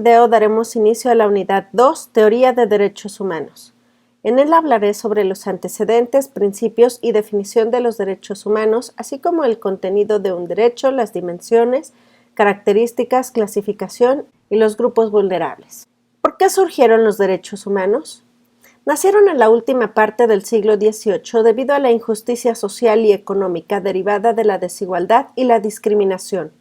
video daremos inicio a la unidad 2, Teoría de Derechos Humanos. En él hablaré sobre los antecedentes, principios y definición de los derechos humanos, así como el contenido de un derecho, las dimensiones, características, clasificación y los grupos vulnerables. ¿Por qué surgieron los derechos humanos? Nacieron en la última parte del siglo XVIII debido a la injusticia social y económica derivada de la desigualdad y la discriminación.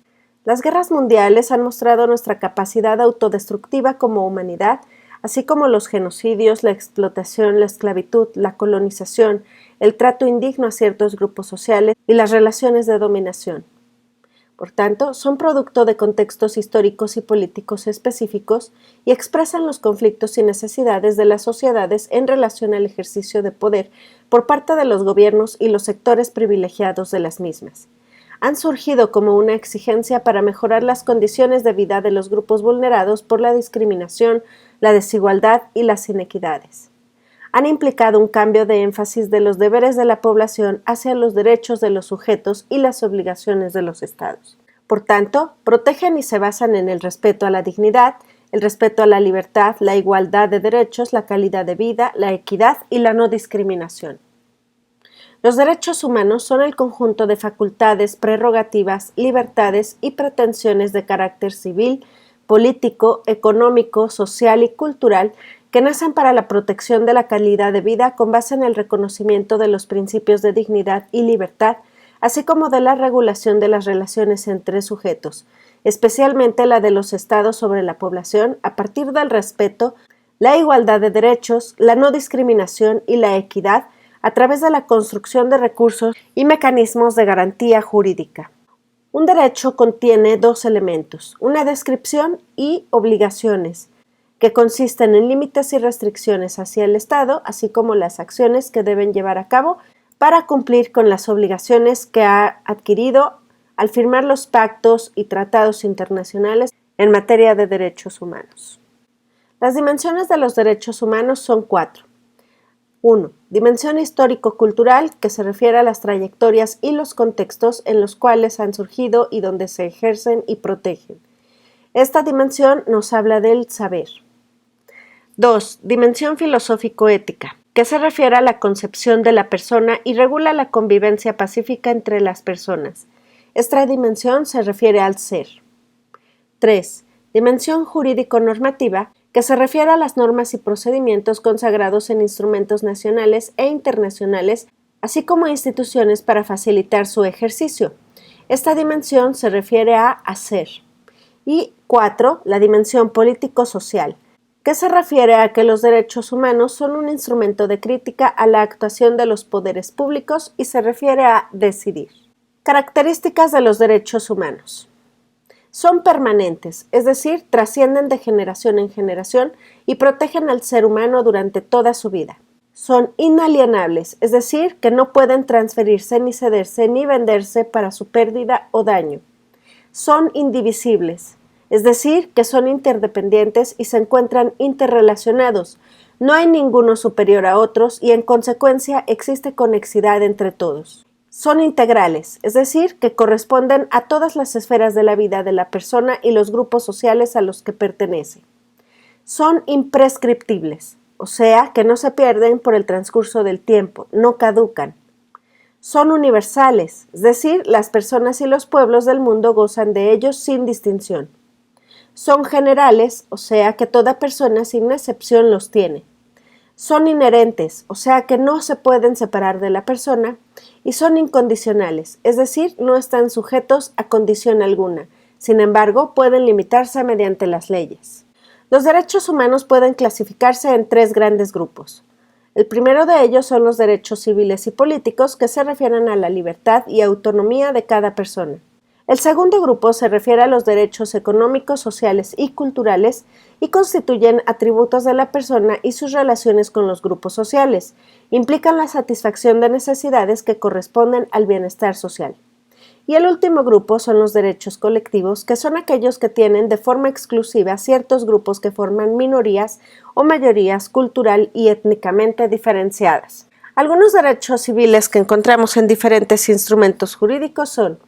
Las guerras mundiales han mostrado nuestra capacidad autodestructiva como humanidad, así como los genocidios, la explotación, la esclavitud, la colonización, el trato indigno a ciertos grupos sociales y las relaciones de dominación. Por tanto, son producto de contextos históricos y políticos específicos y expresan los conflictos y necesidades de las sociedades en relación al ejercicio de poder por parte de los gobiernos y los sectores privilegiados de las mismas. Han surgido como una exigencia para mejorar las condiciones de vida de los grupos vulnerados por la discriminación, la desigualdad y las inequidades. Han implicado un cambio de énfasis de los deberes de la población hacia los derechos de los sujetos y las obligaciones de los estados. Por tanto, protegen y se basan en el respeto a la dignidad, el respeto a la libertad, la igualdad de derechos, la calidad de vida, la equidad y la no discriminación. Los derechos humanos son el conjunto de facultades, prerrogativas, libertades y pretensiones de carácter civil, político, económico, social y cultural que nacen para la protección de la calidad de vida con base en el reconocimiento de los principios de dignidad y libertad, así como de la regulación de las relaciones entre sujetos, especialmente la de los estados sobre la población, a partir del respeto, la igualdad de derechos, la no discriminación y la equidad, a través de la construcción de recursos y mecanismos de garantía jurídica. Un derecho contiene dos elementos, una descripción y obligaciones, que consisten en límites y restricciones hacia el Estado, así como las acciones que deben llevar a cabo para cumplir con las obligaciones que ha adquirido al firmar los pactos y tratados internacionales en materia de derechos humanos. Las dimensiones de los derechos humanos son 4. 1. Dimensión histórico-cultural, que se refiere a las trayectorias y los contextos en los cuales han surgido y donde se ejercen y protegen. Esta dimensión nos habla del saber. 2. Dimensión filosófico-ética, que se refiere a la concepción de la persona y regula la convivencia pacífica entre las personas. Esta dimensión se refiere al ser. 3. Dimensión jurídico-normativa, que se refiere a las normas y procedimientos consagrados en instrumentos nacionales e internacionales, así como a instituciones para facilitar su ejercicio. Esta dimensión se refiere a hacer. Y 4. La dimensión político-social, que se refiere a que los derechos humanos son un instrumento de crítica a la actuación de los poderes públicos y se refiere a decidir. Características de los derechos humanos. Son permanentes, es decir, trascienden de generación en generación y protegen al ser humano durante toda su vida. Son inalienables, es decir, que no pueden transferirse ni cederse ni venderse para su pérdida o daño. Son indivisibles, es decir, que son interdependientes y se encuentran interrelacionados. No hay ninguno superior a otros y en consecuencia existe conexidad entre todos. Son integrales, es decir, que corresponden a todas las esferas de la vida de la persona y los grupos sociales a los que pertenece. Son imprescriptibles, o sea, que no se pierden por el transcurso del tiempo, no caducan. Son universales, es decir, las personas y los pueblos del mundo gozan de ellos sin distinción. Son generales, o sea, que toda persona sin excepción los tiene. Son inherentes, o sea que no se pueden separar de la persona, y son incondicionales, es decir, no están sujetos a condición alguna, sin embargo, pueden limitarse mediante las leyes. Los derechos humanos pueden clasificarse en 3 grandes grupos. El primero de ellos son los derechos civiles y políticos, que se refieren a la libertad y autonomía de cada persona. El segundo grupo se refiere a los derechos económicos, sociales y culturales y constituyen atributos de la persona y sus relaciones con los grupos sociales. Implican la satisfacción de necesidades que corresponden al bienestar social. Y el último grupo son los derechos colectivos, que son aquellos que tienen de forma exclusiva ciertos grupos que forman minorías o mayorías cultural y étnicamente diferenciadas. Algunos derechos civiles que encontramos en diferentes instrumentos jurídicos son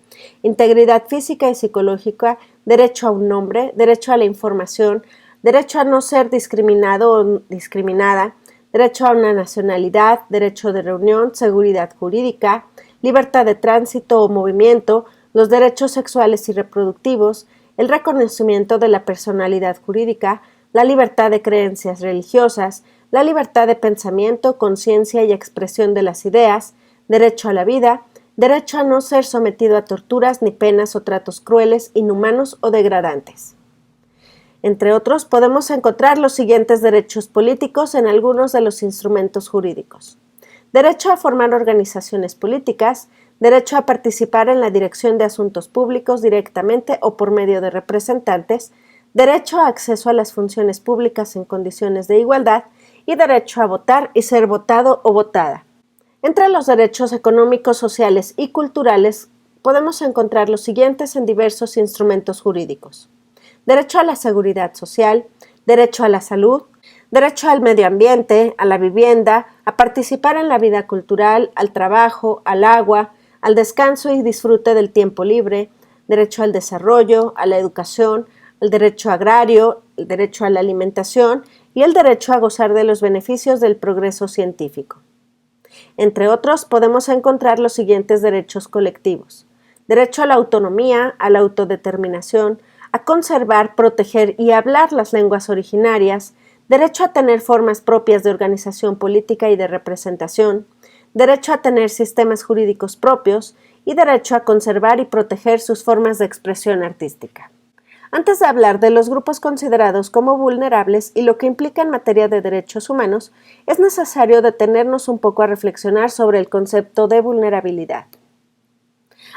integridad física y psicológica, derecho a un nombre, derecho a la información, derecho a no ser discriminado o discriminada, derecho a una nacionalidad, derecho de reunión, seguridad jurídica, libertad de tránsito o movimiento, los derechos sexuales y reproductivos, el reconocimiento de la personalidad jurídica, la libertad de creencias religiosas, la libertad de pensamiento, conciencia y expresión de las ideas, derecho a la vida, derecho a no ser sometido a torturas ni penas o tratos crueles, inhumanos o degradantes. Entre otros, podemos encontrar los siguientes derechos políticos en algunos de los instrumentos jurídicos: derecho a formar organizaciones políticas, derecho a participar en la dirección de asuntos públicos directamente o por medio de representantes, derecho a acceso a las funciones públicas en condiciones de igualdad y derecho a votar y ser votado o votada. Entre los derechos económicos, sociales y culturales podemos encontrar los siguientes en diversos instrumentos jurídicos: derecho a la seguridad social, derecho a la salud, derecho al medio ambiente, a la vivienda, a participar en la vida cultural, al trabajo, al agua, al descanso y disfrute del tiempo libre, derecho al desarrollo, a la educación, el derecho agrario, el derecho a la alimentación y el derecho a gozar de los beneficios del progreso científico. Entre otros, podemos encontrar los siguientes derechos colectivos: derecho a la autonomía, a la autodeterminación, a conservar, proteger y hablar las lenguas originarias, derecho a tener formas propias de organización política y de representación, derecho a tener sistemas jurídicos propios y derecho a conservar y proteger sus formas de expresión artística. Antes de hablar de los grupos considerados como vulnerables y lo que implica en materia de derechos humanos, es necesario detenernos un poco a reflexionar sobre el concepto de vulnerabilidad.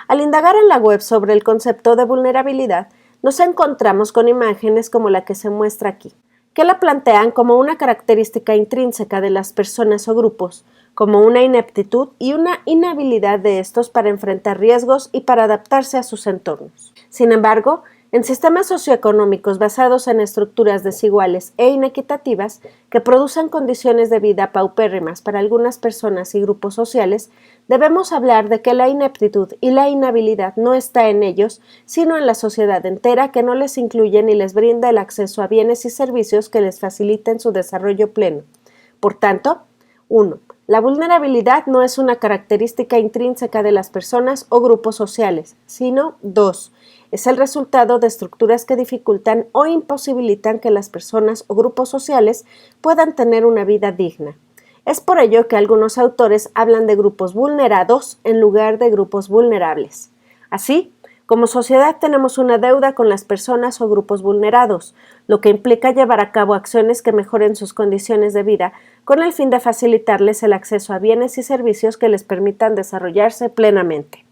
Al indagar en la web sobre el concepto de vulnerabilidad, nos encontramos con imágenes como la que se muestra aquí, que la plantean como una característica intrínseca de las personas o grupos, como una ineptitud y una inhabilidad de estos para enfrentar riesgos y para adaptarse a sus entornos. Sin embargo, en sistemas socioeconómicos basados en estructuras desiguales e inequitativas que producen condiciones de vida paupérrimas para algunas personas y grupos sociales, debemos hablar de que la ineptitud y la inhabilidad no está en ellos, sino en la sociedad entera, que no les incluye ni les brinda el acceso a bienes y servicios que les faciliten su desarrollo pleno. Por tanto, 1. La vulnerabilidad no es una característica intrínseca de las personas o grupos sociales, sino 2. Es el resultado de estructuras que dificultan o imposibilitan que las personas o grupos sociales puedan tener una vida digna. Es por ello que algunos autores hablan de grupos vulnerados en lugar de grupos vulnerables. Así, como sociedad tenemos una deuda con las personas o grupos vulnerados, lo que implica llevar a cabo acciones que mejoren sus condiciones de vida con el fin de facilitarles el acceso a bienes y servicios que les permitan desarrollarse plenamente.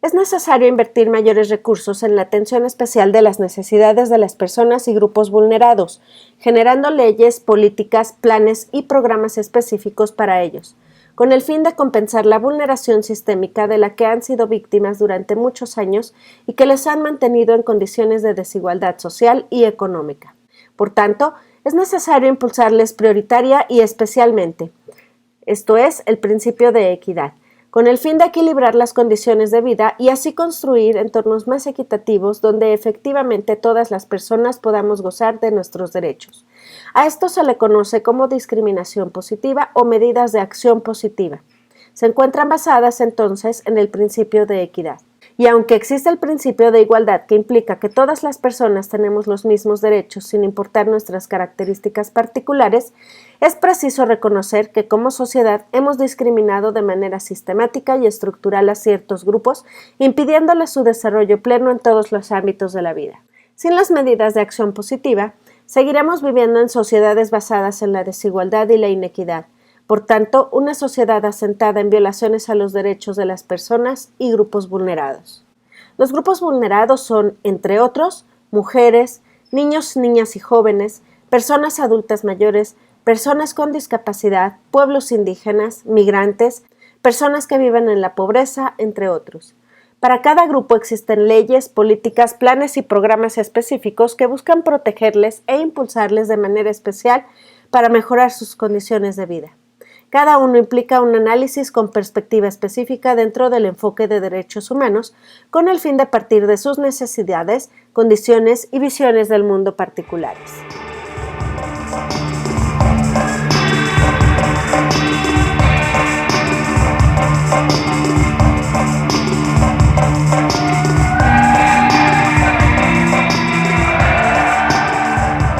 Es necesario invertir mayores recursos en la atención especial de las necesidades de las personas y grupos vulnerados, generando leyes, políticas, planes y programas específicos para ellos, con el fin de compensar la vulneración sistémica de la que han sido víctimas durante muchos años y que les han mantenido en condiciones de desigualdad social y económica. Por tanto, es necesario impulsarles prioritaria y especialmente, esto es, el principio de equidad, con el fin de equilibrar las condiciones de vida y así construir entornos más equitativos donde efectivamente todas las personas podamos gozar de nuestros derechos. A esto se le conoce como discriminación positiva o medidas de acción positiva. Se encuentran basadas entonces en el principio de equidad. Y aunque existe el principio de igualdad que implica que todas las personas tenemos los mismos derechos sin importar nuestras características particulares, es preciso reconocer que como sociedad hemos discriminado de manera sistemática y estructural a ciertos grupos, impidiéndoles su desarrollo pleno en todos los ámbitos de la vida. Sin las medidas de acción positiva, seguiremos viviendo en sociedades basadas en la desigualdad y la inequidad. Por tanto, una sociedad asentada en violaciones a los derechos de las personas y grupos vulnerados. Los grupos vulnerados son, entre otros, mujeres, niños, niñas y jóvenes, personas adultas mayores, personas con discapacidad, pueblos indígenas, migrantes, personas que viven en la pobreza, entre otros. Para cada grupo existen leyes, políticas, planes y programas específicos que buscan protegerles e impulsarles de manera especial para mejorar sus condiciones de vida. Cada uno implica un análisis con perspectiva específica dentro del enfoque de derechos humanos, con el fin de partir de sus necesidades, condiciones y visiones del mundo particulares.